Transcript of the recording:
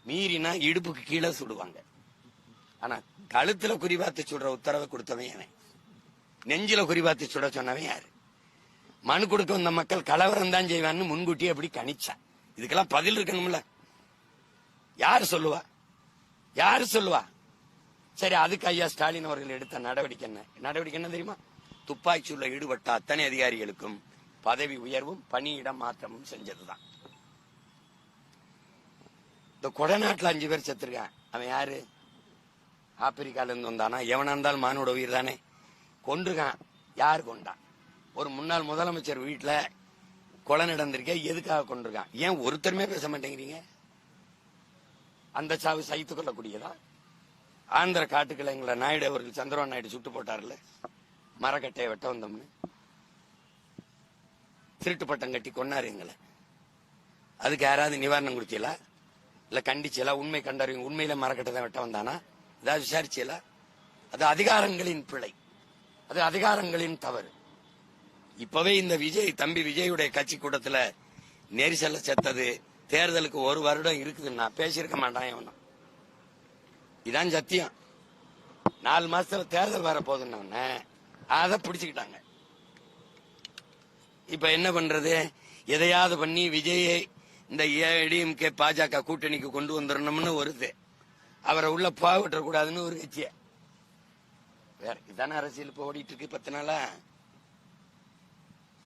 மீறினா இடுப்புக்கு கீழே சுடுவாங்க. ஆனா கழுத்துல குறிபாத்து சுடுற உத்தரவை கொடுத்தவன் அவன். நெஞ்சில குறிபாத்து சுட சொன்னவன் யாரு? மனு கொடுக்க வந்த மக்கள் கலவரம் தான் செய்வான்னு முன்கூட்டி அப்படி கணிச்சா. இதுக்கெல்லாம் பதில் இருக்கணும்ல. யாரு சொல்லுவா? யாரு சொல்லுவா? சரி, அதுக்கு ஐயா ஸ்டாலின் அவர்கள் எடுத்த நடவடிக்கை என்ன தெரியுமா? துப்பாக்கியுள்ள ஈடுபட்ட அத்தனை அதிகாரிகளுக்கும் பதவி உயர்வும் பணியிடம் மாற்றமும் செஞ்சதுதான். இந்த கொடநாட்டில் 5 பேர் செத்துருக்கான். அவன் யாரு? ஆப்பிரிக்கால இருந்து வந்தானா? எவனா இருந்தாலும் மானோட உயிர் தானே. கொண்டிருக்கான். யாரு கொண்டான்? ஒரு முன்னாள் முதலமைச்சர் வீட்டுல கொலை நடந்திருக்க. எதுக்காக கொண்டிருக்கான்? ஏன் ஒருத்தருமே பேச மாட்டேங்கிறீங்க? அந்த சாவு சகித்துக் கொள்ளக்கூடியதா? ஆந்திர காட்டுக்களை எங்களை நாயுடு அவர்கள் சந்திரபாபு நாயுடு சுட்டு போட்டார்ல, மரக்கட்டையை வெட்ட வந்தோம்னு. திருட்டு பட்டம் கட்டி கொன்னாரு எங்களை. அதுக்கு யாராவது நிவாரணம் கொடுத்தீங்களா? இல்ல கண்டிச்சலா? உண்மை கண்டறியும். உண்மையில மரக்கட்டை தான் வெட்ட வந்தானா? ஏதாவது விசாரிச்சீங்களா? அது அதிகாரங்களின் பிழை, அது அதிகாரங்களின் தவறு. இப்பவே இந்த தம்பி விஜயுடைய கட்சி கூட்டத்துல நெரிசல்ல செத்தது தேர்தலுக்கு 1 வருடம் இருக்குதுன்னா பேசியிருக்க மாட்டான். இதான் சத்தியம். 4 மாசத்துல தேர்தல் வர போதுன்னு அதை பிடிச்சுக்கிட்டாங்க. இப்ப என்ன பண்றது? எதையாவது பண்ணி விஜயை இந்த ஏடிஎம்கே பாஜக கூட்டணிக்கு கொண்டு வந்துடணும்னு வருது. அவரை உள்ள போக விட்டுறக்கூடாதுன்னு ஒரு கட்சிய. வேற இதான அரசியல் இப்ப ஓடிட்டு இருக்கு 10 நாளா.